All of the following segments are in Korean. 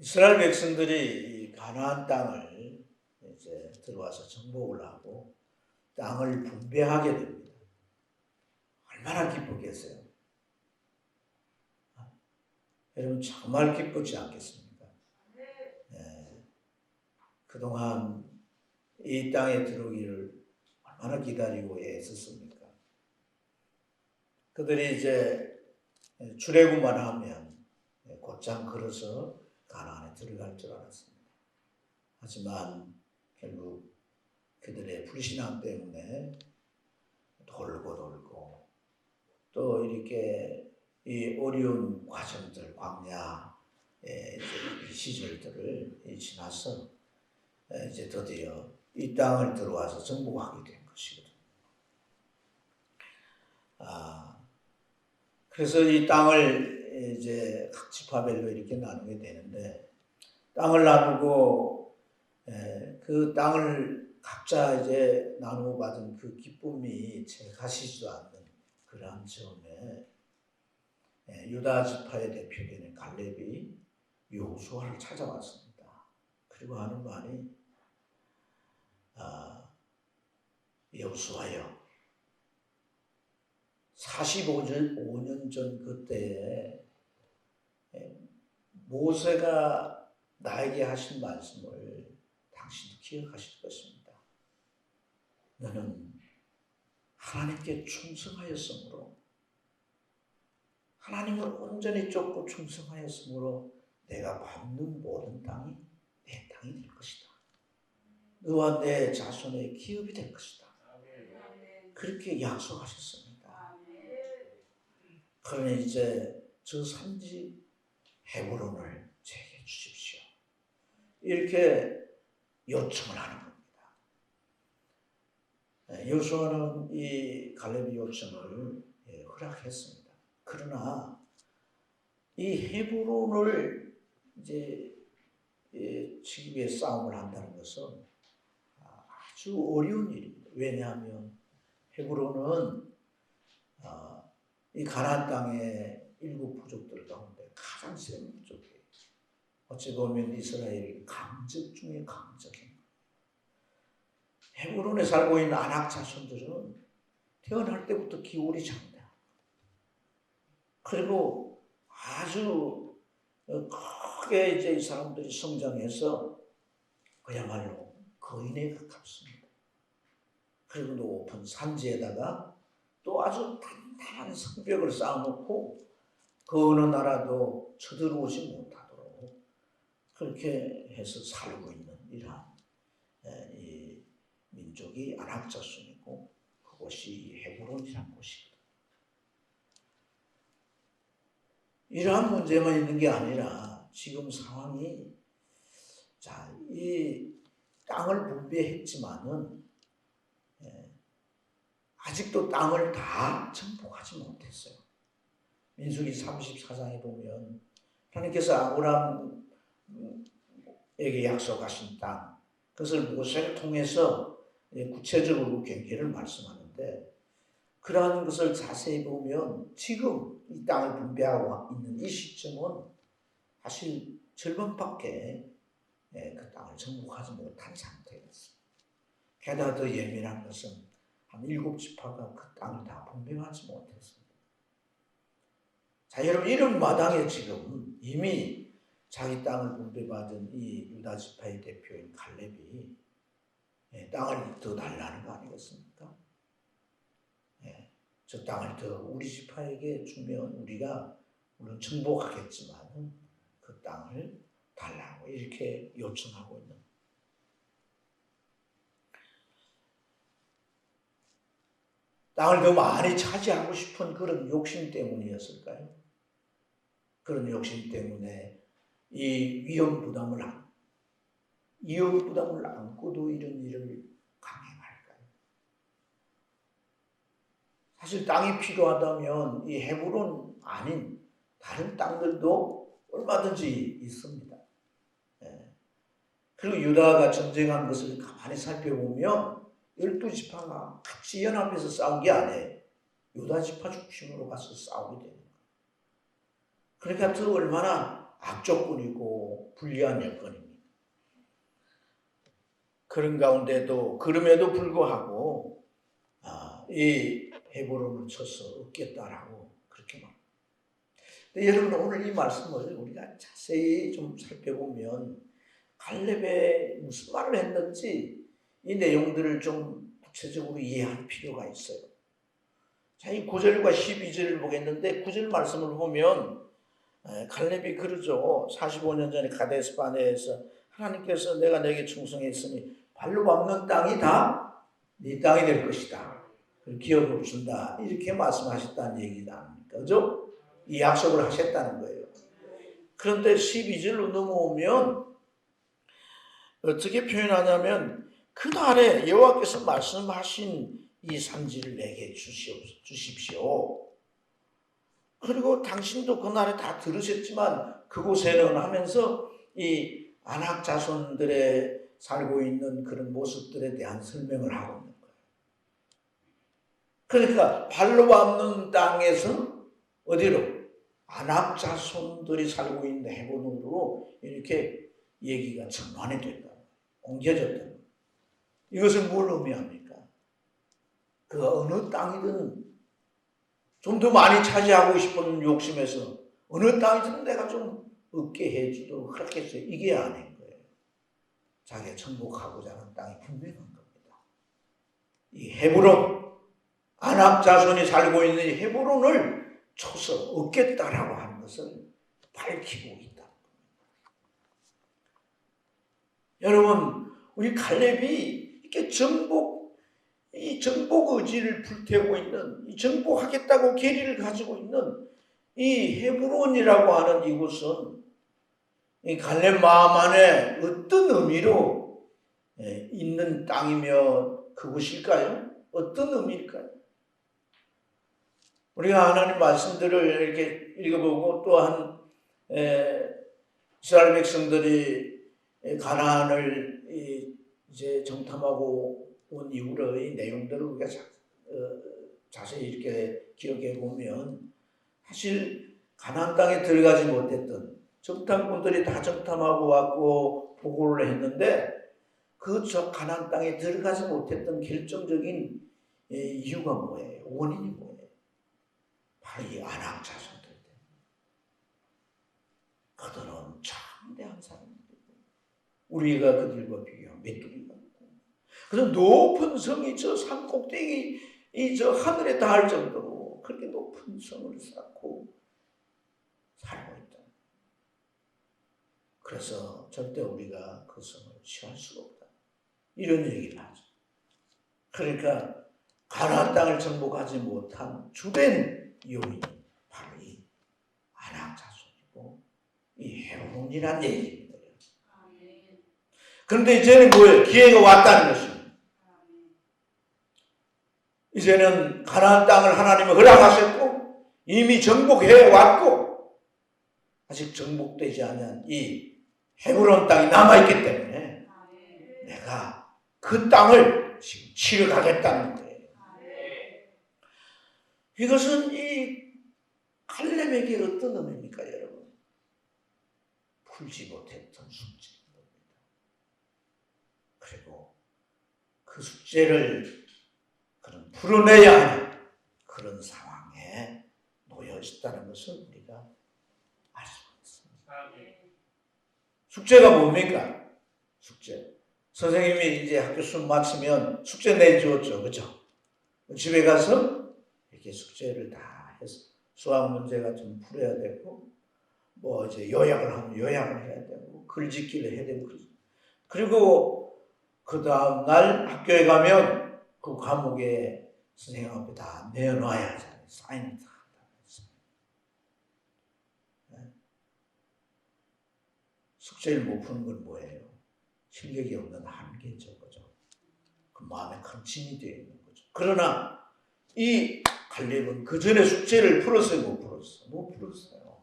이스라엘 백성들이 이 가나안 땅을 이제 들어와서 정복을 하고 땅을 분배하게 됩니다. 얼마나 기쁘겠어요? 여러분 정말 기쁘지 않겠습니까? 예, 그동안 이 땅에 들어오기를 얼마나 기다리고 애썼습니까? 그들이 이제 출애굽만 하면 곧장 걸어서 가나안에 들어갈 줄 알았습니다. 하지만 결국 그들의 불신앙 때문에 돌고 또 이렇게 이 어려운 과정들, 광야의 시절들을 지나서 이제 드디어 이 땅을 들어와서 정복하게 된 것이거든요. 그래서 이 땅을 이제 각 지파별로 이렇게 나누게 되는데, 땅을 나누고 그 땅을 각자 이제 나누어 받은 그 기쁨이 채 가시지도 않는 그러한 즈음에 유다 지파의 대표되는 갈렙이 여호수아를 찾아왔습니다. 그리고 하는 말이 여호수아여, 45년 전 그때에 모세가 나에게 하신 말씀을 당신도 기억하실 것입니다. 너는 하나님께 충성하였으므로, 하나님을 온전히 쫓고 충성하였으므로 내가 받는 모든 땅이 내 땅이 될 것이다. 너와 내 자손의 기업이 될 것이다. 그렇게 약속하셨습니다. 그러니 이제 저 산지 헤브론을 제게 주십시오. 이렇게 요청을 하는 겁니다. 여호수아는 이 갈렙의 요청을 허락했습니다. 그러나 이 헤브론을 이제 지키기에 싸움을 한다는 것은 아주 어려운 일입니다. 왜냐하면 헤브론은 이 가나안 땅의 7 부족들 가운데 가장 센 부족이에요. 어찌 보면 이스라엘이 강적 중에 강적인 거예요. 헤브론에 살고 있는 아낙 자손들은 태어날 때부터 기울이 장다. 그리고 아주 크게 이제 이 사람들이 성장해서 그야말로 거인에 가깝습니다. 그리고 높은 산지에다가 또 아주 단단한 성벽을 쌓아놓고 그 어느 나라도 쳐들어오지 못하도록 그렇게 해서 살고 있는 이러한 이 민족이 아낙 자손이고, 그곳이 헤브론이라는 곳이거든요. 이러한 문제만 있는 게 아니라 지금 상황이, 이 땅을 분배했지만은 아직도 땅을 다 정복하지 못했어요. 민수기 34장에 보면 하나님께서 아브라함에게 약속하신 땅, 그것을 모세를 통해서 구체적으로 경계를 말씀하는데, 그러한 것을 자세히 보면 지금 이 땅을 분배하고 있는 이 시점은 사실 절반밖에 그 땅을 정복하지 못한 상태였습니다. 게다가 더 예민한 것은 한 7 지파가 그 땅을 다 분배하지 못했습니다. 자, 여러분, 이런 마당에 지금 이미 자기 땅을 분배받은 이 유다 지파의 대표인 갈렙이 땅을 더 달라는 거 아니겠습니까? 저 땅을 더 우리 지파에게 주면 우리가 물론 정복하겠지만 그 땅을 달라고 이렇게 요청하고 있는, 땅을 더 많이 차지하고 싶은 그런 욕심 때문이었을까요? 그런 욕심 때문에 이 위험 부담을 안고도 이런 일을 강행할까요? 사실 땅이 필요하다면 이 헤브론 아닌 다른 땅들도 얼마든지 있습니다. 그리고 유다가 전쟁한 것을 가만히 살펴보면 12지파가 같이 연합해서 싸운 게 아니에요. 유다 지파 중심으로 가서 싸우게 되는 거예요. 그러니까 더 얼마나 악조건이고 불리한 여건입니다. 그런 가운데도 그럼에도 불구하고 이 헤브론을 쳐서 얻겠다라고 그렇게 말합니다. 근데 여러분 오늘 이 말씀을 우리가 자세히 좀 살펴보면 갈렙이 무슨 말을 했는지 이 내용들을 좀 구체적으로 이해할 필요가 있어요. 자, 이 9절과 12절을 보겠는데 9절 말씀을 보면 갈렙이 그러죠. 45년 전에 가데스 바네에서 하나님께서 내가 내게 충성했으니 발로 밟는 땅이 다 네 땅이 될 것이다. 기업을 준다. 이렇게 말씀하셨다는 얘기가 아닙니까? 그죠? 이 약속을 하셨다는 거예요. 그런데 12절로 넘어오면 어떻게 표현하냐면 그날에 여호와께서 말씀하신 이 산지를 내게 주십시오. 그리고 당신도 그날에 다 들으셨지만 그곳에는 하면서 이 아낙 자손들의 살고 있는 그런 모습들에 대한 설명을 하고 있는 거예요. 그러니까 발로 밟는 땅에서 어디로? 아낙 자손들이 살고 있는 헤브론으로 이렇게 얘기가 전환이 된다. 옮겨졌다. 이것은 뭘 의미합니까? 그 어느 땅이든 좀 더 많이 차지하고 싶은 욕심에서 어느 땅이든 내가 좀 얻게 해주도록 그렇겠어요. 이게 아닌 거예요. 자기가 정복하고자 하는 땅이 분명한 겁니다. 이 헤브론, 아낙 자손이 살고 있는 이 헤브론을 쳐서 얻겠다라고 하는 것을 밝히고 있다. 여러분, 우리 갈렙이 이렇게 이 정복 의지를 불태우고 있는, 이 정복하겠다고 계리를 가지고 있는 이 헤브론이라고 하는 이곳은 이 갈렙 마음 안에 어떤 의미로 있는 땅이며 그곳일까요? 어떤 의미일까요? 우리가 하나님 말씀들을 이렇게 읽어보고 또한 이스라엘 백성들이 가나안을 이제 정탐하고 온 이후의 내용들을 우리가 자세히 이렇게 기억해 보면 사실 가나안 땅에 들어가지 못했던 정탐꾼들이 다 정탐하고 왔고 보고를 했는데 그 가나안 땅에 들어가지 못했던 결정적인 이유가 뭐예요? 원인이 뭐예요? 바로 이 아낙 자손들 때문에. 그들은 참대한 사람들이고 우리가 그들과 비교하면 메뚜기가 있고 그래서 높은 성이 저 산 꼭대기 저 하늘에 닿을 정도로 그렇게 높은 성을 쌓고 살고 있다. 그래서 절대 우리가 그 성을 취할 수가 없다. 이런 얘기를 하죠. 그러니까 가나안 땅을 정복하지 못한 주된 요인이 바로 이 아낙 자손이고 이 헤브론이라는 얘기입니다. 그런데 이제는 뭐예요? 기회가 왔다는 것입니다. 이제는 가나안 땅을 하나님이 허락하셨고 이미 정복해 왔고 아직 정복되지 않은 이 헤브론 땅이 남아있기 때문에 내가 그 땅을 지금 치러가겠다는 거예요. 이것은 이 갈렙에게 어떤 의미입니까, 여러분? 풀지 못했던 숙제인 겁니다. 그리고 그 숙제를 그런 풀어내야 하는 그런 상황에 놓여 있다는 것을 우리가 알 수가 있습니다. 숙제가 뭡니까? 숙제. 선생님이 이제 학교 수업 마치면 숙제 내주었죠. 그죠? 집에 가서 이렇게 숙제를 다 해서 수학 문제가 좀 풀어야 되고, 뭐 이제 요약을 하면 요약을 해야 되고, 글짓기를 해야 되고, 그리고 그 다음날 학교에 가면 그 과목에 선생님 앞에 다 내놔야 하잖아요. 사인을 다 한다면서. 숙제를 못 푸는 건 뭐예요? 실력이 없는 한계죠. 그죠? 그 마음에 큰 짐이 되어 있는 거죠. 그러나 이 갈렙은 그 전에 숙제를 풀었어요? 못 풀었어요? 못 풀었어요.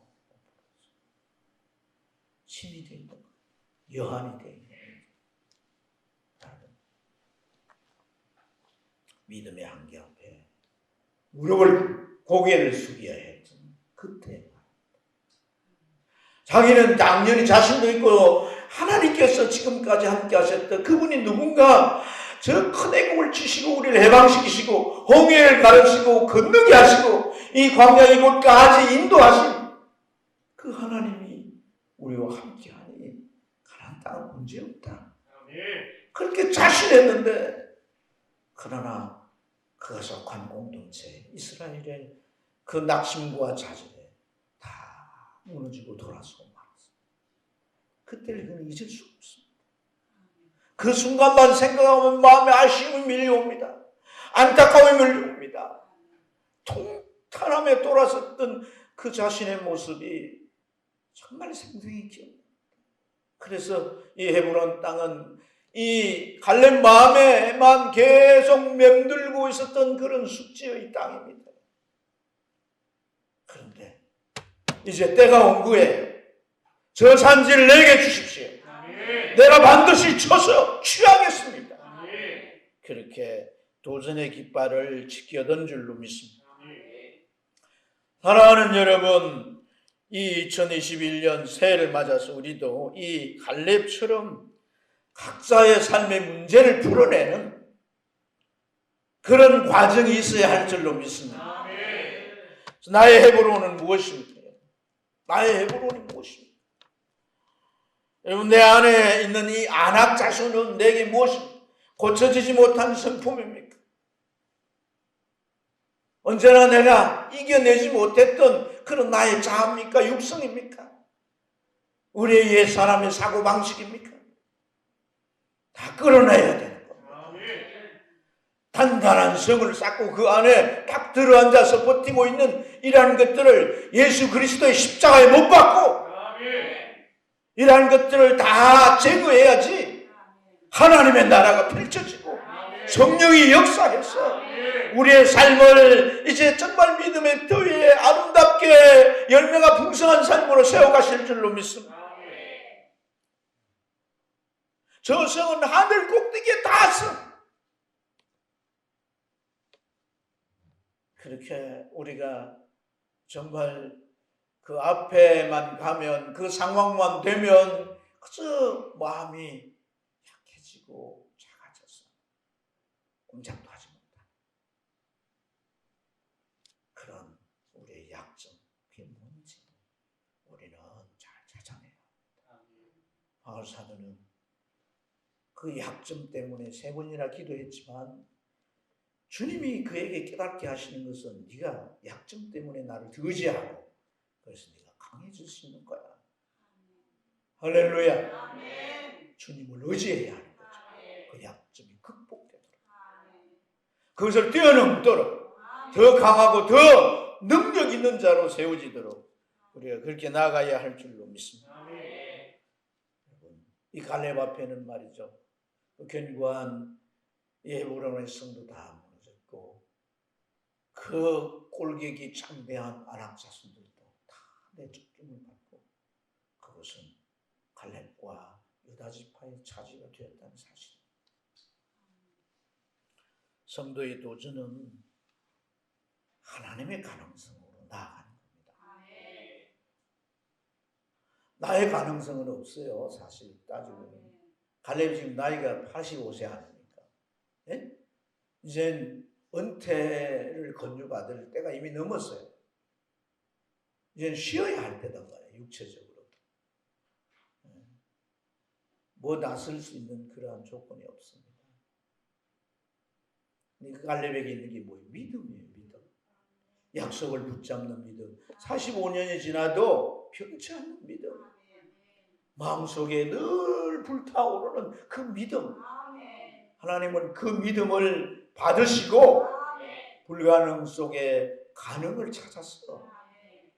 짐이 되어 있는 거예요. 여한이 되어 있는 거예요. 믿음의 한계 앞에 무릎을 고개를 숙여야 했던 그때 자기는 당연히 자신도 있고 하나님께서 지금까지 함께 하셨던 그분이 누군가 저 큰 애국을 치시고 우리를 해방시키시고 홍해를 가르치고 건너게 하시고 이 광야 이곳까지 인도하신 그 하나님이 우리와 함께하니 가나안 땅은 문제 없다. 그렇게 자신했는데 그러나 그가 속한 공동체 이스라엘의 그 낙심과 좌절에 다 무너지고 돌아서고 말았습니다. 그때를 그는 잊을 수 없습니다. 그 순간만 생각하면 마음에 아쉬움이 밀려옵니다. 안타까움이 밀려옵니다. 통탄함에 돌아섰던 그 자신의 모습이 정말 생생히 기억납니다. 그래서 이 헤브론 땅은 이 갈렙 마음에만 계속 맴돌고 있었던 그런 숙지의 땅입니다. 그런데 이제 때가 온 거예요. 저 산지를 내게 주십시오. 내가 반드시 쳐서 취하겠습니다. 그렇게 도전의 깃발을 지켜던 줄로 믿습니다. 사랑하는 여러분, 이 2021년 새해를 맞아서 우리도 이 갈렙처럼 각자의 삶의 문제를 풀어내는 그런 과정이 있어야 할 줄로 믿습니다. 나의 헤브론은 무엇입니까? 나의 헤브론이 무엇입니까? 여러분, 내 안에 있는 이 안악 자손은 내게 무엇입니까? 고쳐지지 못한 성품입니까? 언제나 내가 이겨내지 못했던 그런 나의 자아입니까? 육성입니까? 우리의 옛 사람의 사고방식입니까? 다 끌어내야 되는 겁니다. 단단한 성을 쌓고 그 안에 딱 들어앉아서 버티고 있는 이러한 것들을 예수 그리스도의 십자가에 못 박고 이러한 것들을 다 제거해야지 하나님의 나라가 펼쳐지고 성령이 역사해서 우리의 삶을 이제 정말 믿음의 터위에 아름답게 열매가 풍성한 삶으로 세워가실 줄로 믿습니다. 저 성은 하늘 꼭대기에 닿았어. 그렇게 우리가 정말 그 앞에만 가면 그 상황만 되면 그저 마음이 약해지고 작아져서 꼼짝도 하지 못한 그런 우리의 약점, 그게 뭔지 우리는 잘 찾아내야 합니다. 바울 사도는 그 약점 때문에 3번이나 기도했지만 주님이 그에게 깨닫게 하시는 것은 네가 약점 때문에 나를 의지하고 그래서 네가 강해질 수 있는 거야. 할렐루야. 아멘. 주님을 의지해야 하는 거죠. 그 약점이 극복되도록. 그것을 뛰어넘도록 더 강하고 더 능력 있는 자로 세워지도록 우리가 그렇게 나아가야 할 줄로 믿습니다. 여러분, 이 갈렙 앞에는 말이죠. 그 견고한 헤브론의 성도 다 무너졌고 그 꼴객이 창대한 아낙 자손들도 다 내쫓김을 받고 그것은 갈렙과 유다 지파의 차지가 되었다는 사실. 성도의 도전은 하나님의 가능성으로 나아가는 겁니다. 나의 가능성은 없어요. 사실 따지고 갈렙이 지금 나이가 85세 아닙니까? 예? 이젠 은퇴를 건류받을 때가 이미 넘었어요. 이젠 쉬어야 할 때단 말이에요. 육체적으로. 뭐 나설 수 있는 그러한 조건이 없습니다. 그 갈렙에게 있는 게 뭐예요? 믿음이에요. 믿음. 약속을 붙잡는 믿음. 45년이 지나도 변치 않는 믿음. 마음속에 늘 불타오르는 그 믿음. 하나님은 그 믿음을 받으시고 불가능 속에 가능을 찾아서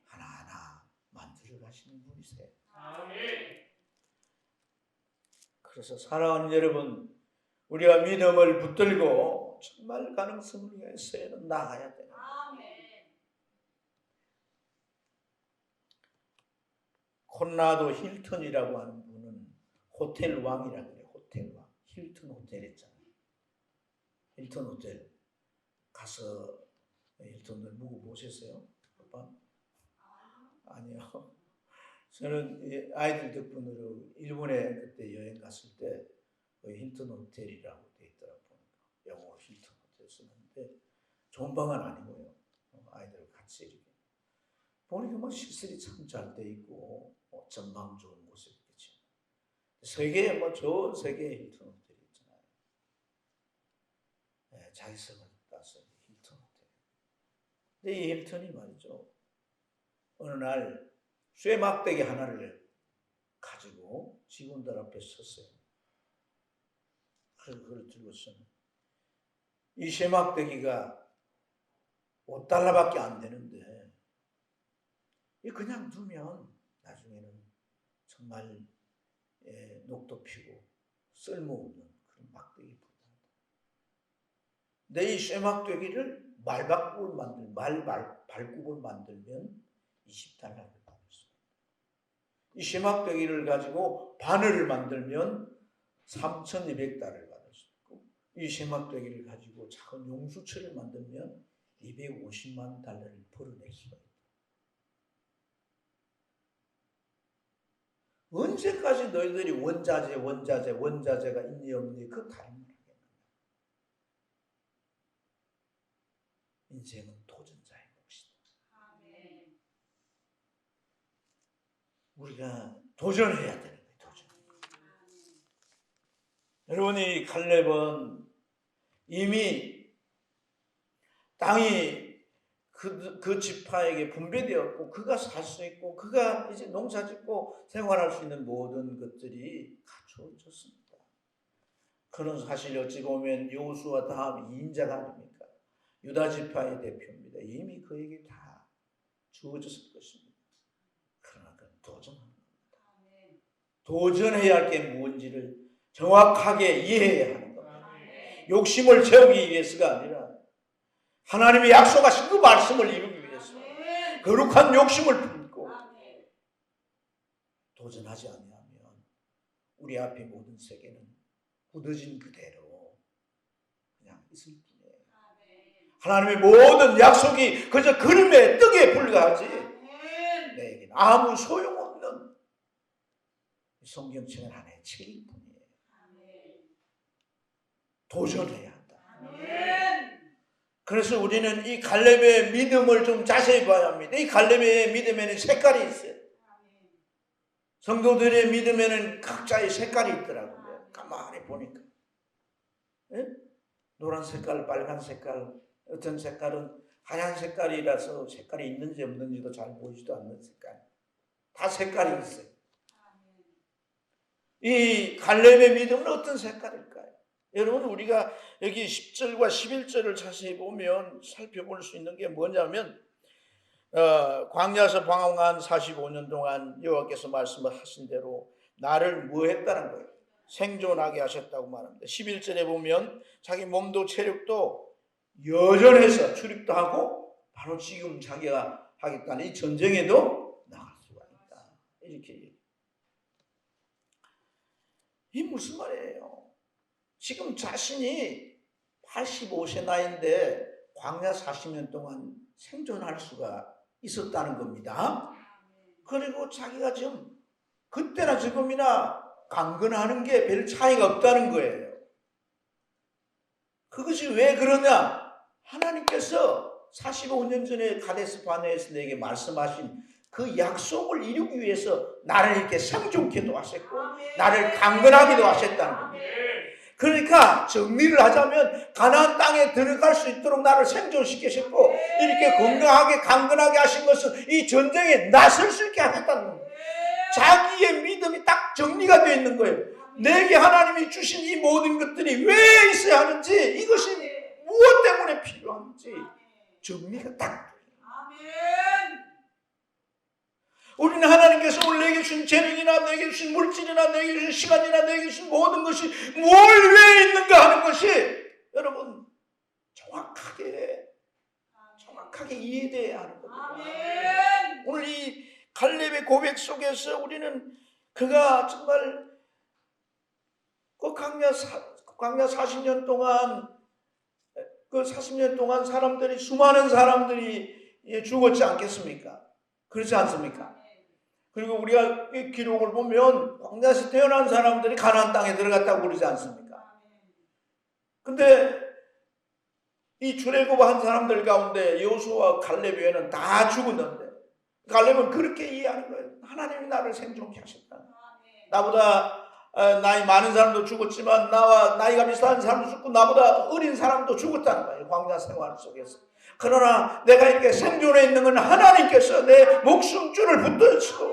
하나하나 만들어 가시는 분이세요. 그래서 사랑하는 여러분, 우리가 믿음을 붙들고 정말 가능성을 위해서는 나가야 돼요. 콘라도 힐튼이라고 하는 분은 호텔 왕이라고 해요. 호텔 왕. 힐튼 호텔 있잖아요. 힐튼 호텔 가서 힐튼을 묵어보셨어요? 아니요. 저는 아이들 덕분으로 일본에 그때 여행 갔을 때 힐튼 호텔이라고 돼 있더라고요. 영어 힐튼 호텔 쓰는데 좋은 방은 아니고요. 아이들 같이 이렇게 보니까 뭐 시설이 참 잘 돼 있고 전망 좋은 곳이겠죠. 세계에 전 세계에 힐튼 호텔이 있잖아요. 네, 자기성을 따서 힐튼 호텔. 근데 이 힐튼이 말이죠. 어느 날 쇠막대기 하나를 가지고 직원들 앞에 섰어요. 그걸 들고서는 이 쇠막대기가 $5밖에 안 되는데 그냥 두면 나중에는 정말 녹도 피고 쓸모없는 그런 막대기 뿐이다. 근데 이 쇠막대기를 발굽을 만들면 $20를 받을 수 있다. 이 쇠막대기를 가지고 바늘을 만들면 $3,200을 받을 수 있고, 이 쇠막대기를 가지고 작은 용수철을 만들면 $250만 벌어낼 수가 있다. 언제까지 너희들이 원자재가 있니 없니 그 다른 말 하겠느냐. 인생은 도전자의 몫이다. 우리가 도전해야 되는 거예요. 도전. 여러분이 칼렙은 이미 땅이 그 지파에게 분배되었고 그가 살 수 있고 그가 이제 농사짓고 생활할 수 있는 모든 것들이 갖춰졌습니다. 그런 사실 어찌 보면 여호수아 다음 2인자가 아닙니까? 유다 지파의 대표입니다. 이미 그에게 다 주어졌을 것입니다. 그러나 그는 도전하는 겁니다. 도전해야 할 게 무엇인지를 정확하게 이해해야 하는 겁니다. 욕심을 채우기 위해서가 아니라 하나님의 약속하신 그 말씀을 이루기 위해서 거룩한 욕심을 품고 도전하지 아니하면 우리 앞에 모든 세계는 굳어진 그대로 그냥 있을 뿐이에요. 하나님의 모든 약속이 그저 그림의 떡에 불과하지 내게는 아무 소용없는 성경책은 하나의 책일 뿐이에요. 도전해야 한다. 그래서 우리는 이 갈렙의 믿음을 좀 자세히 봐야 합니다. 이 갈렙의 믿음에는 색깔이 있어요. 성도들의 믿음에는 각자의 색깔이 있더라고요. 가만히 보니까. 네? 노란 색깔, 빨간 색깔, 어떤 색깔은 하얀 색깔이라서 색깔이 있는지 없는지도 잘 보이지도 않는 색깔. 다 색깔이 있어요. 이 갈렙의 믿음은 어떤 색깔일까요? 여러분 우리가 여기 10절과 11절을 자세히 보면 살펴볼 수 있는 게 뭐냐면 광야에서 방황한 45년 동안 여호와께서 말씀을 하신 대로 나를 뭐 했다는 거예요? 생존하게 하셨다고 말합니다. 11절에 보면 자기 몸도 체력도 여전해서 출입도 하고 바로 지금 자기가 하겠다는 이 전쟁에도 나갈 수가 있다. 이렇게 얘기해요. 이 무슨 말이에요? 지금 자신이 85세 나이인데 광야 40년 동안 생존할 수가 있었다는 겁니다. 그리고 자기가 지금 그때나 지금이나 강건하는 게 별 차이가 없다는 거예요. 그것이 왜 그러냐? 하나님께서 45년 전에 가데스 바네에서 내게 말씀하신 그 약속을 이루기 위해서 나를 이렇게 생존케도 하셨고 나를 강건하기도 하셨다는 겁니다. 그러니까 정리를 하자면 가나안 땅에 들어갈 수 있도록 나를 생존시키셨고 이렇게 건강하게 강건하게 하신 것은 이 전쟁에 나설 수 있게 하셨다는 겁니다. 자기의 믿음이 딱 정리가 되어 있는 거예요. 내게 하나님이 주신 이 모든 것들이 왜 있어야 하는지 이것이 무엇 때문에 필요한지 정리가 딱 돼요. 우리는 하나님께서 오늘 내게 주신 재능이나 내게 주신 물질이나 내게 주신 시간이나 내게 주신 모든 것이 뭘 왜 있는가 하는 것이 여러분 정확하게 이해돼야 하는 겁니다. 오늘 이 갈렙의 고백 속에서 우리는 그가 정말 그 광야 40년 동안 그 40년 동안 수많은 사람들이 죽었지 않겠습니까? 그렇지 않습니까? 그리고 우리가 이 기록을 보면 광야에서 태어난 사람들이 가나안 땅에 들어갔다고 그러지 않습니까? 근데 이 출애굽한 사람들 가운데 여호수아와 갈렙 외에는 다 죽었는데 갈렙은 그렇게 이해하는 거예요. 하나님이 나를 생존케 하셨다. 나보다 나이 많은 사람도 죽었지만 나와 나이가 비슷한 사람도 죽고 나보다 어린 사람도 죽었다는 거예요. 광야 생활 속에서. 그러나 내가 이렇게 생존해 있는 건 하나님께서 내 목숨줄을 붙드시고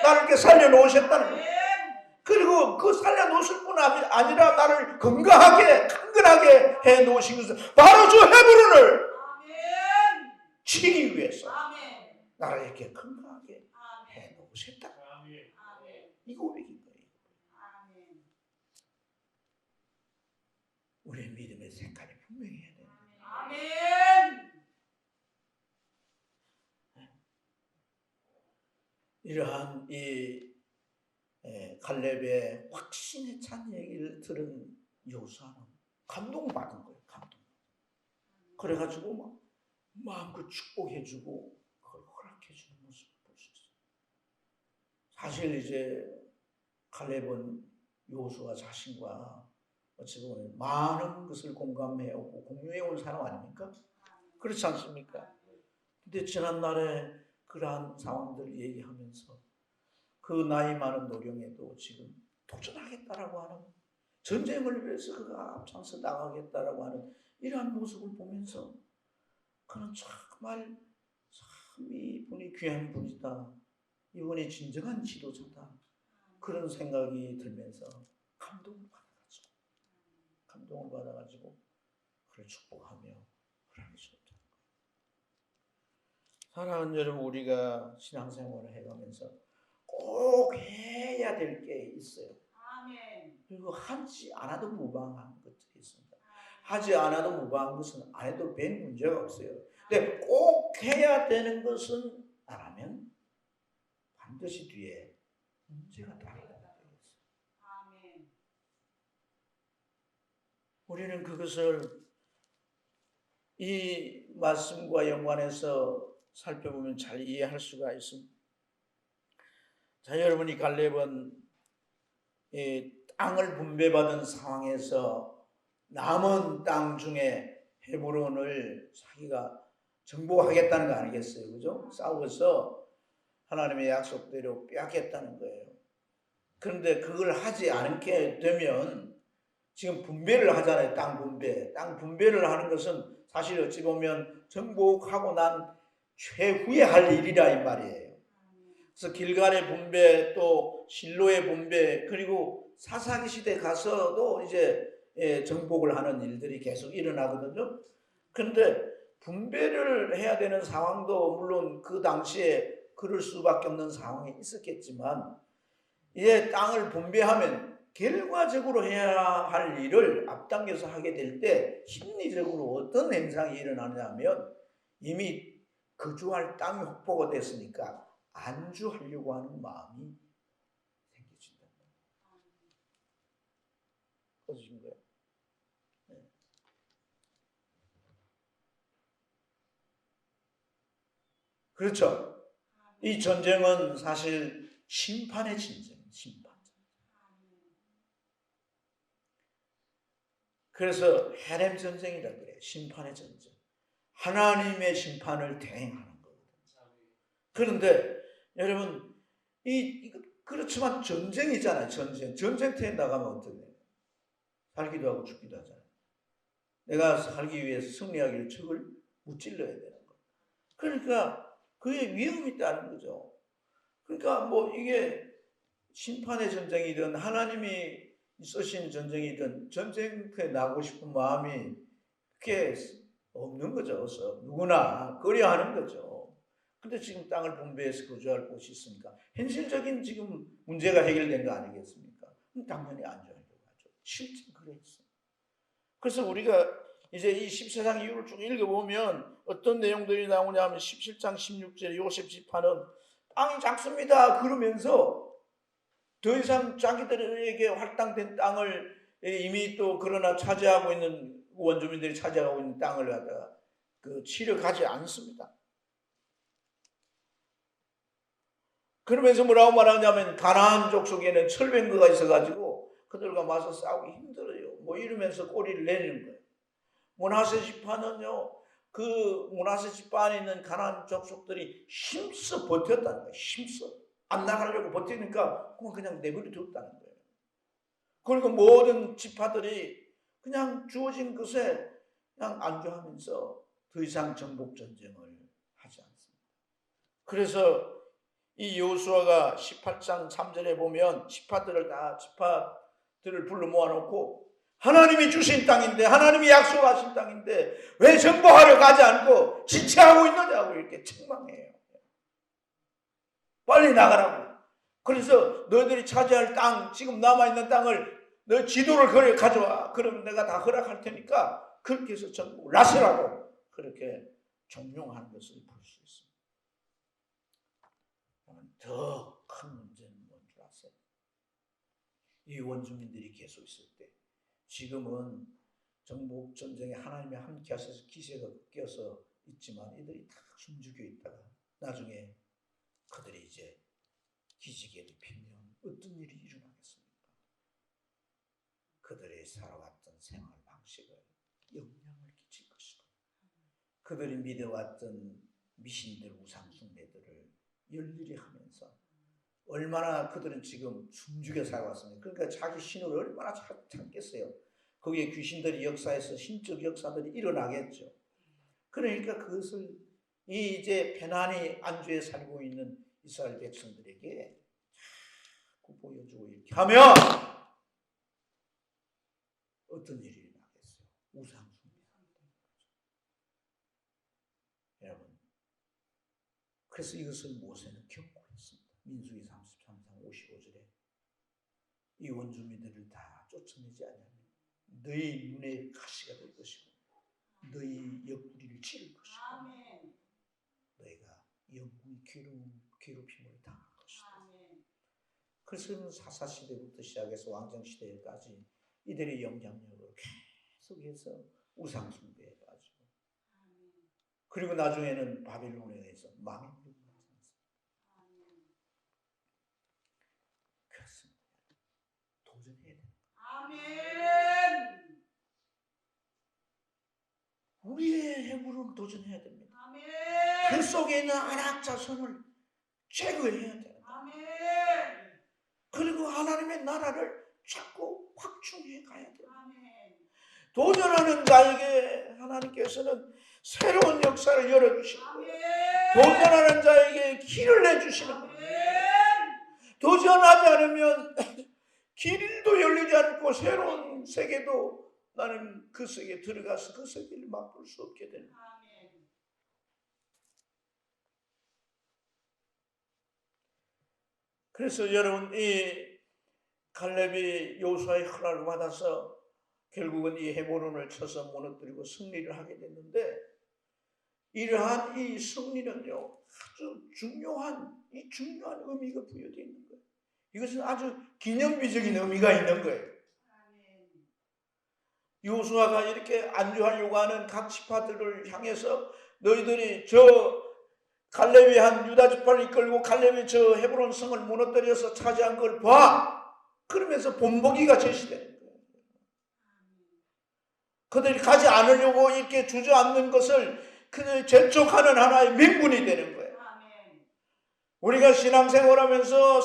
나를 이렇게 살려놓으셨다는 거예요. 그리고 그 살려놓으실 뿐 아니라 나를 건강하게 강건하게 해놓으신 것은 바로 저 헤브론을 치기 위해서 나를 이렇게 건강하게 해놓으셨다. 이 고백인 거예요. 우리의 믿음의 색깔이 분명히 해야 돼요. 이러한 이 갈렙의 확신에 찬 얘기를 들은 여호수아는 감동받은 거예요. 감동. 그래가지고 막 마음껏 축복해주고 그걸 허락해주는 모습을 볼 수 있어요. 사실 이제 갈렙은 여호수아 자신과 어찌 보면 많은 것을 공감해오고 공유해온 사람 아닙니까? 그렇지 않습니까? 근데 지난날에 그러한 상황들을 얘기하면서 그 나이 많은 노령에도 지금 도전하겠다라고 하는 전쟁을 위해서 그가 앞장서 나가겠다라고 하는 이러한 모습을 보면서 그는 정말 참 이분이 귀한 분이다. 이분이 진정한 지도자다. 그런 생각이 들면서 감동을 받아가지고 그를 축복하며 그러는 수 없다. 사랑하는 여러분, 우리가 신앙생활을 해가면서 꼭 해야 될 게 있어요. 그리고 하지 않아도 무방한 것들이 있습니다. 하지 않아도 무방한 것은 안 해도 별 문제가 없어요. 근데 꼭 해야 되는 것은 안 하면 반드시 뒤에 문제가 따르게 되겠어요. 우리는 그것을 이 말씀과 연관해서 살펴보면 잘 이해할 수가 있습니다. 자, 여러분이 갈렙은 이 땅을 분배받은 상황에서 남은 땅 중에 헤브론을 자기가 정복하겠다는 거 아니겠어요? 그죠? 싸워서 하나님의 약속대로 빼앗겠다는 거예요. 그런데 그걸 하지 않게 되면 지금 분배를 하잖아요. 땅 분배. 땅 분배를 하는 것은 사실 어찌 보면 정복하고 난 최후에 할 일이라 이 말이에요. 그래서 길갈의 분배, 또 실로의 분배, 그리고 사사기 시대 가서도 이제 정복을 하는 일들이 계속 일어나거든요. 그런데 분배를 해야 되는 상황도 물론 그 당시에 그럴 수밖에 없는 상황이 있었겠지만 이제 땅을 분배하면 결과적으로 해야 할 일을 앞당겨서 하게 될 때 심리적으로 어떤 현상이 일어나냐면 이미 거주할 땅이 확보가 됐으니까 안주하려고 하는 마음이 생겨진다. 어떠신 거예요? 네. 그렇죠. 이 전쟁은 사실 심판의 전쟁, 심판. 그래서 헤렘 전쟁이라고 그래요. 심판의 전쟁. 하나님의 심판을 대행하는 거거든요. 그런데 여러분, 그렇지만 전쟁이잖아요. 전쟁터에 나가면 어떻게 돼요? 살기도 하고 죽기도 하잖아요. 내가 살기 위해서 승리하기를 적을 무찔러야 되는 거예요. 그러니까 그의 위험이 있다는 거죠. 그러니까 뭐 이게 심판의 전쟁이든 하나님이 쓰신 전쟁이든 전쟁터에 나가고 싶은 마음이 그게 없는 거죠. 그래서 누구나 꺼려하는 거죠. 근데 지금 땅을 분배해서 거주할 곳이 있으니까 현실적인 지금 문제가 해결된 거 아니겠습니까? 당연히 안전하려고 하죠. 실제 그래 있어요. 그래서 우리가 이제 이 14장 이후를 쭉 읽어보면 어떤 내용들이 나오냐면 17장 16절에 요셉 지파는 땅이 작습니다. 그러면서 더 이상 자기들에게 할당된 땅을 이미 또 그러나 차지하고 있는 원주민들이 차지하고 있는 땅을 갖다가 치러 가지 않습니다. 그러면서 뭐라고 말하냐면 가나안 족속에는 철병거가 있어가지고 그들과 맞서 싸우기 힘들어요. 뭐 이러면서 꼬리를 내리는 거예요. 므낫세 지파는요, 그 므낫세 지파 안에 있는 가나안 족속들이 힘써 버텼다는 거예요. 힘써 안 나가려고 버티니까 그냥 내버려 뒀다는 거예요. 그리고 모든 지파들이 그냥 주어진 것에 그냥 안주하면서 더 이상 정복 전쟁을 하지 않습니다. 그래서 이 여호수아가 18장 3절에 보면 지파들을 불러 모아놓고 하나님이 주신 땅인데, 하나님이 약속하신 땅인데 왜 정복하려 가지 않고 지체하고 있느냐고 이렇게 책망해요. 빨리 나가라고. 그래서 너희들이 차지할 땅, 지금 남아있는 땅을 너 지도를 그래 가져와. 그러면 내가 다 허락할 테니까 그렇게 해서 정복을 하시라고 그렇게 종용하는 것을 볼 수 있습니다. 더 큰 문제는 뭔 줄 아세요? 이 원주민들이 계속 있을 때, 지금은 정복 전쟁에 하나님이 함께 하셔서 기세가 꺾여서 있지만 이들이 다 숨죽여 있다가 나중에 그들이 이제 기지개를 피면 어떤 일이 일어나겠습니까? 그들이 살아왔던 생활 방식을 영향을 끼칠 것이고, 그들이 믿어왔던 미신들, 우상 숭배들을 열일히 하면서 얼마나 그들은 지금 숨죽여 살아왔습니다. 그러니까 자기 신을 얼마나 참겠어요. 거기에 귀신들이 역사에서 신적 역사들이 일어나겠죠. 그러니까 그것을 이제 편안히 안주에 살고 있는 이스라엘 백성들에게 자꾸 보여주고 이렇게 하면 어떤 일이 일어나겠어요? 우상 숭배하는 거죠. 여러분, 그래서 이것을 모세는 경고했습니다. 민수기 33장 55절에 이 원주민들을 다 쫓아내지 않으면 너희 눈에 가시가 될 것이고 너희 옆구리를 찌를 것이고 너희가 영원히 괴롭힘을 당할 것이다. 그래서 사사시대부터 시작해서 왕정시대까지 이들의 영향력으로 계속해서 우상숭배에 빠지고, 그리고 나중에는 바빌론에 의해서 망해버리고 그렇습니다. 도전해야 됩니다. 아멘. 우리의 힘으로 도전해야 됩니다. 아멘. 그 속에 있는 안악 자손을 제거해야 돼요. 아멘. 그리고 하나님의 나라를 자꾸 확충해 가야 돼요. 아멘. 도전하는 자에게 하나님께서는 새로운 역사를 열어주시는 거예요. 도전하는 자에게 길을 내주시는 거예요. 도전하지 않으면 길도 열리지 않고 새로운 세계도 나는 그 세계에 들어가서 그 세계를 맛볼 수 없게 되는 거예요. 그래서 여러분, 이 갈렙이 여호수아의 허락을 받아서 결국은 이 헤브론을 쳐서 무너뜨리고 승리를 하게 됐는데, 이러한 이 승리는요 아주 중요한 의미가 부여되어 있는 거예요. 이것은 아주 기념비적인 의미가 있는 거예요. 여호수아가 이렇게 안주하려고 하는 각 지파들을 향해서 너희들이 저 갈렙이 한 유다 지파를 이끌고 갈렙이 저 헤브론 성을 무너뜨려서 차지한 걸 봐. 그러면서 본보기가 제시되는 거예요. 그들이 가지 않으려고 이렇게 주저앉는 것을 그들이 재촉하는 하나의 명분이 되는 거예요. 우리가 신앙생활하면서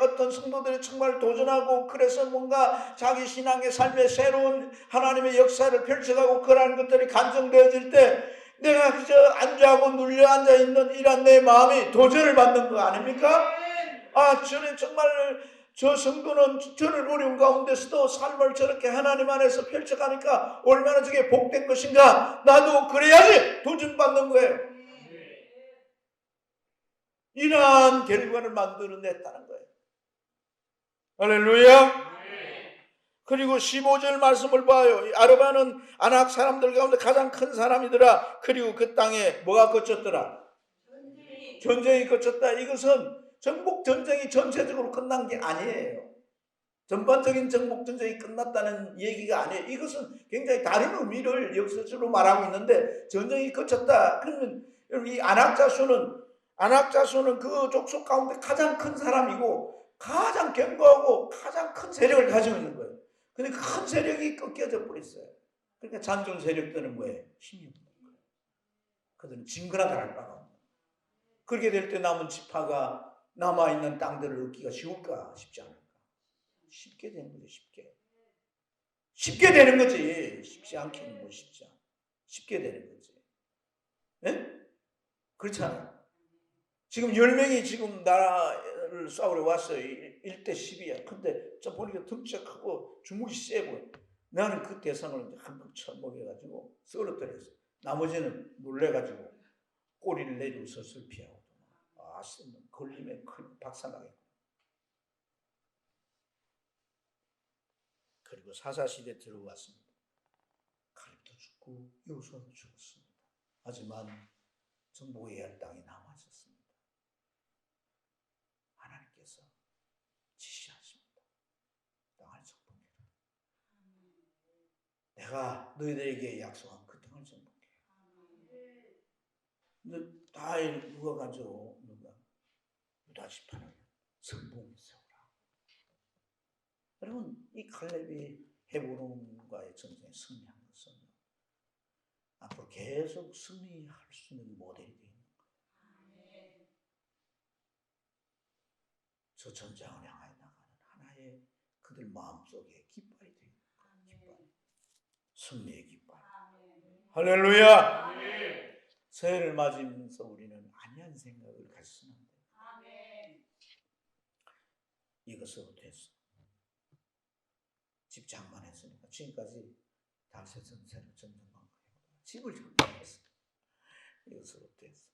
어떤 성도들이 정말 도전하고 그래서 뭔가 자기 신앙의 삶에 새로운 하나님의 역사를 펼쳐가고 그러한 것들이 간증되어질 때 내가 그저 안주하고 눌려 앉아있는 이런 내 마음이 도전을 받는 거 아닙니까? 저는 정말 저 성도는 저는 어려운 가운데서도 삶을 저렇게 하나님 안에서 펼쳐가니까 얼마나 저게 복된 것인가, 나도 그래야지 도전받는 거예요. 이러한 결과를 만들어냈다는 거예요. 할렐루야. 그리고 15절 말씀을 봐요. 아르바는 아낙 사람들 가운데 가장 큰 사람이더라. 그리고 그 땅에 뭐가 거쳤더라? 전쟁이 거쳤다. 이것은 정복 전쟁이 전체적으로 끝난 게 아니에요. 전반적인 정복 전쟁이 끝났다는 얘기가 아니에요. 이것은 굉장히 다른 의미를 역사적으로 말하고 있는데, 전쟁이 거쳤다. 그러면 이 아낙 자손은 아낙 자손은 그 족속 가운데 가장 큰 사람이고 가장 견고하고 가장 큰 세력을 가지고 있는 거예요. 근데 큰 세력이 꺾여져 버렸어요. 그러니까 잔존 세력들은 뭐예요? 힘이 없는 거예요. 그들은 징그나 다를 바가 없는 거예요. 그렇게 될 때 남은 지파가 남아있는 땅들을 얻기가 쉬울까? 쉽지 않을까? 쉽게 되는 거죠. 쉽게 되는 거지. 쉽지 않기는 뭐 쉽게 되는 거지. 예? 그렇잖아요. 지금 10명이 지금 나라를 싸우러 왔어요. 1대 10이야. 근데 저 보니까 덩치가 크고 주먹이 세고 나는 그 대상을 한번 쳐먹여가지고 쓰러뜨렸어. 나머지는 놀래가지고 꼬리를 내리고 서슬 피하고 걸리면 큰 박살나겠고. 그리고 사사시대 들어왔습니다. 칼립도 죽고 요소도 죽었습니다. 하지만 정복해야 할 땅이 남아있었습니다. 하나님께서 지시하십니다. 땅을 정복해라. 내가 너희들에게 약속한 그 땅을 정복해. 근데 다 누가 가져? 누가? 유다 지파는 성공이 세우라. 여러분, 이 칼렙이 헤브론과의 전쟁에 승리한 것은 앞으로 계속 승리할 수 있는 모델이 되는 거예요. 저 전장을 향해 나가는 하나의 그들 마음속에 깃발이 되는 거예요. 승리의 깃발. 할렐루야! 새해를 맞으면서 우리는 안이한 생각을 가지면 안 돼요. 이것으로 됐어. 집 장만했으니까 지금까지 다세 전세를 전전한 거예요. 집을 장만했어. 이것으로 됐어.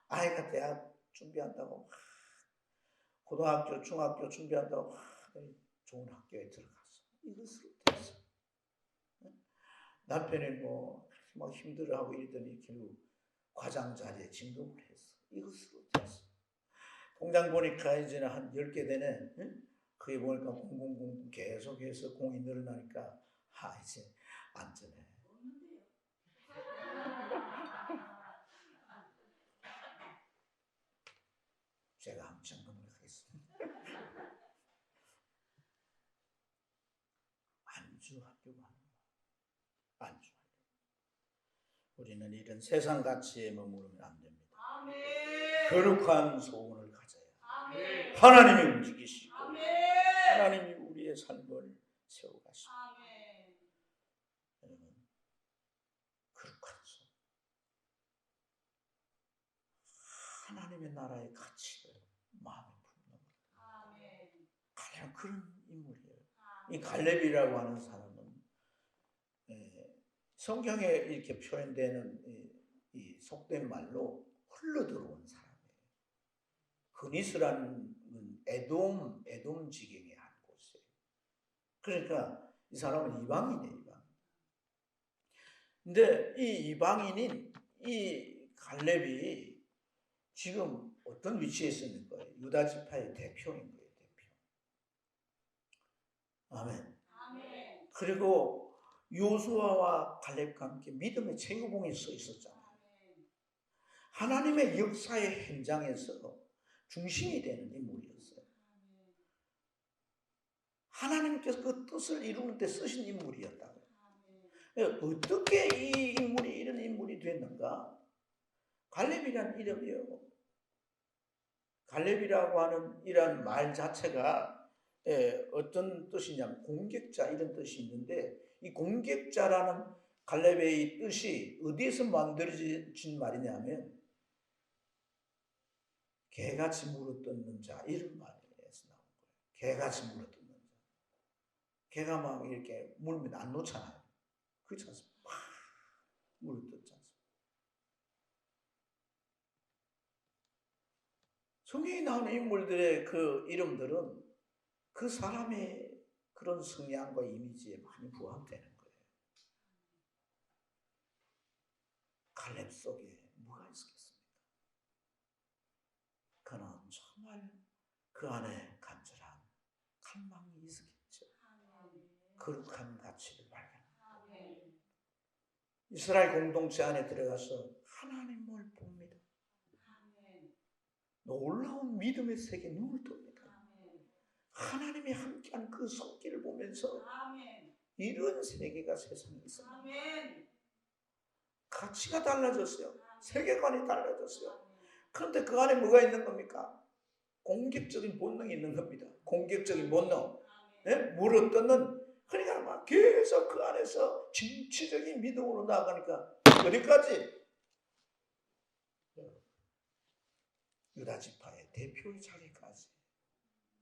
아이가 대학 준비한다고 고등학교, 중학교 준비한다고 좋은 학교에 들어갔어. 이것으로 됐어. 남편이 막 힘들어하고 이러더니 결국 과장 자리에 진급을 했어. 이것으로 됐어. 공장 보니까 이제 한 10개 되네. 그게 보니까 000 계속해서 공이 늘어나니까 이제 안전해. 제가 한번 점검을 하겠습니다. 안주하려고 하는 거야. 안주하려고. 우리는 이런 세상 가치에 머무르면 안 됩니다. 거룩한 소원을 가져야 합니다. 하나님이 움직이시고 하나님이 우리의 삶을 세워가시고 여러분, 거룩한 소원, 하나님의 나라의 가치를 마음에 품는 가장 그런 인물이에요. 이 갈렙이라고 하는 사람은 성경에 이렇게 표현되는 이 속된 말로 흘러들어온 사람이에요. 그니스라는 에돔 지경의 한 곳이에요. 그러니까 이 사람은 이방인이에요. 근데 이 이방인인 이 갈렙이 지금 어떤 위치에 있는 거예요? 유다 지파의 대표인 거예요. 대표. 아멘. 그리고 요수아와 갈렙과 함께 믿음의 최고봉에 서 있었잖아요. 하나님의 역사의 현장에서 중심이 되는 인물이었어요. 하나님께서 그 뜻을 이루는 데 쓰신 인물이었다고요. 어떻게 이 인물이 이런 인물이 됐는가? 갈렙이라는 이름이요. 갈렙이라고 하는 이런 말 자체가 어떤 뜻이냐면 공격자 이런 뜻이 있는데 이 공격자라는 갈렙의 뜻이 어디에서 만들어진 말이냐면 개같이 물어뜯는 자 이런 말에서 나온 거예요. 개같이 물어뜯는 자. 개가 막 이렇게 물면 안 놓잖아요. 그렇지 않습니까? 막 물어뜯지 않습니까? 성경에 나오는 인물들의 그 이름들은 그 사람의 그런 성향과 이미지에 많이 부합되는 거예요. 갈렙 속에 뭐가 있었겠습니까? 그는 정말 그 안에 간절한 갈망이 있었겠죠. 거룩한 가치를 발견합니다. 이스라엘 공동체 안에 들어가서 하나님을 봅니다. 놀라운 믿음의 세계에 눈을 뜹니다. 하나님이 함께한 그 손길을 보면서 이런 세계가 세상에 있습니다. 가치가 달라졌어요. 세계관이 달라졌어요. 그런데 그 안에 뭐가 있는 겁니까? 공격적인 본능이 있는 겁니다. 공격적인 본능. 네? 물어뜯는. 그러니까 막 계속 그 안에서 진취적인 믿음으로 나아가니까 어디까지? 유다 지파의 대표의 자리까지.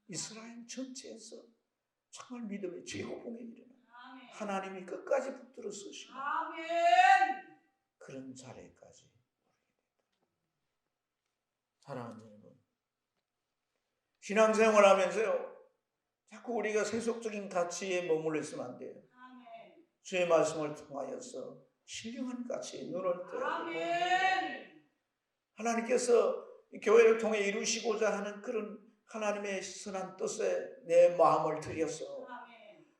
이스라엘 전체에서 정말 믿음의 최고봉에 이르는 하나님이 끝까지 붙들어 쓰시는 그런 자리까지. 사랑하는 여러분, 신앙생활 하면서요 자꾸 우리가 세속적인 가치에 머물러 있으면 안 돼요. 주의 말씀을 통하여서 신령한 가치에 눈을 떠야 돼요. 하나님께서 교회를 통해 이루시고자 하는 그런 하나님의 선한 뜻에 내 마음을 들여서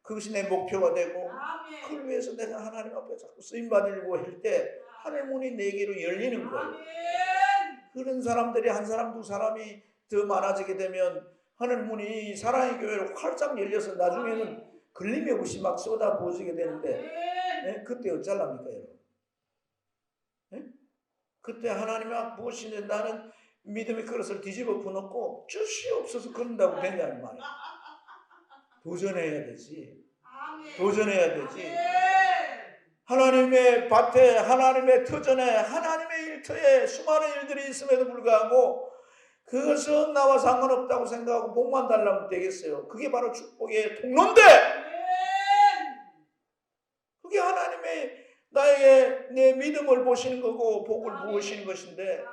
그것이 내 목표가 되고 그걸 위해서 내가 하나님 앞에 자꾸 쓰임받으려고 할 때 하늘 문이 내게로 열리는 거예요. 그런 사람들이 한 사람 두 사람이 더 많아지게 되면 하늘 문이 사랑의 교회로 활짝 열려서 나중에는 걸림이 없이 막 쏟아부어지게 되는데 네? 그때 어쩌랍니까 여러분? 네? 그때 하나님이 무엇이냐 나는 믿음의 그릇을 뒤집어 부놓고 주시옵소서 그런다고 되냐는 말이에요. 도전해야 되지. 도전해야 되지. 하나님의 밭에 하나님의 터전에 하나님의 일터에 수많은 일들이 있음에도 불구하고 그것은 나와 상관없다고 생각하고 복만 달라면 되겠어요. 그게 바로 축복의 통로인데 그게 하나님의 나에게 내 믿음을 보시는 거고 복을 부으시는 것인데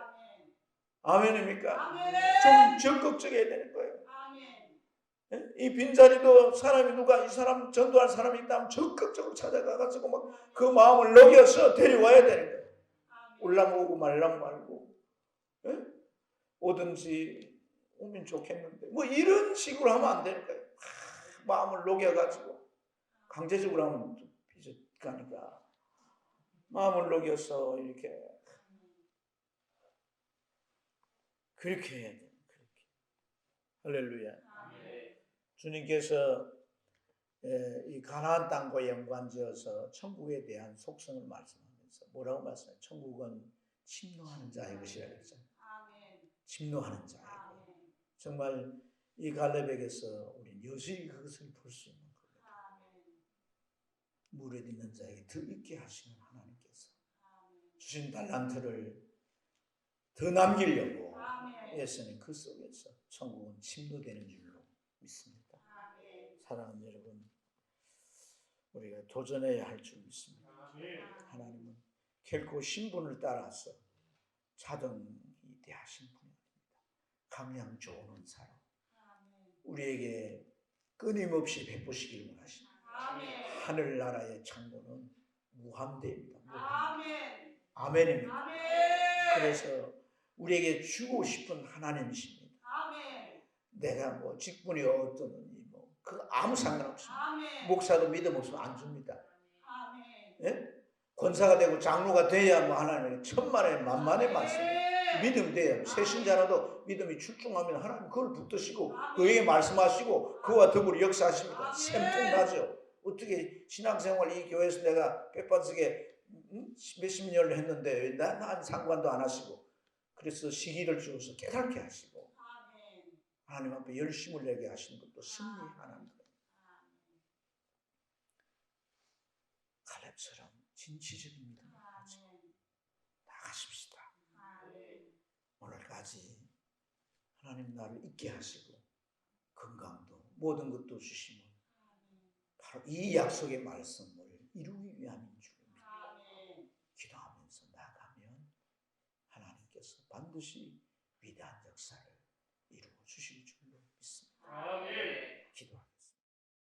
아멘입니까? 좀 적극적이어야 되는 거예요. 이 빈자리도 사람이 누가 이 사람 전도할 사람이 있다면 적극적으로 찾아가가지고 막 그 마음을 녹여서 데려와야 되는 거예요. 올라면 오고 말라면 말고 오든지 오면 좋겠는데 뭐 이런 식으로 하면 안 되는 거예요. 마음을 녹여가지고 강제적으로 하면 비슷하니까 마음을 녹여서 이렇게 그렇게 해야 돼요. 그렇게. 할렐루야. 주님께서 이 가나안 땅과 연관지어서 천국에 대한 속성을 말씀하면서 뭐라고 말씀해요? 천국은 침노하는 자의 것이라 그랬잖아요. 침노하는 자의. 정말 이 갈렙에게서 우리는 여실히 그것을 볼 수 있는 겁니다. 물에 있는 자에게 더 있게 하시는 하나님께서 주신 달란트를 더 남기려고 애쓰는 그 속에서 천국은 침노되는 줄로 믿습니다. 사랑하는 여러분, 우리가 도전해야 할 줄 믿습니다. 하나님은 결코 신분을 따라서 자등이 대하신 분이 아닙니다. 감량 좋은 사람 우리에게 끊임없이 베푸시기를 원하십니다. 하늘나라의 창문은 무함대입니다. 아멘입니다. 그래서 우리에게 주고 싶은 하나님이십니다. 내가 뭐 직분이 어떠느니 그 아무 상관없습니다. 목사도 믿음 없으면 안 줍니다. 예? 권사가 되고 장로가 돼야 뭐 하나님의 천만의 만만의 말씀이에요. 믿음 돼요. 새신자라도 믿음이 출중하면 하나님 그걸 붙드시고 그에게 말씀하시고 그와 더불어 역사하십니다. 샘통나죠. 어떻게 신앙생활 이 교회에서 내가 빼빠지게 몇십 년을 했는데 왜 난 상관도 안 하시고 그래서 시기를 주어서 깨닫게 하시고 하나님 앞에 열심을 내게 하시는 것도 승리하는 거예요. 갈렙처럼 진취적인 믿음을 가지고 나가십시다. 오늘까지 하나님 나를 있게 하시고 건강도 모든 것도 주시면 바로 이 약속의 말씀을 이루기 위함인 줄 믿습니다. 기도하면서 나가면 하나님께서 반드시 위대한 역사를 이루어 주실 줄로 믿습니다. 기도합니다.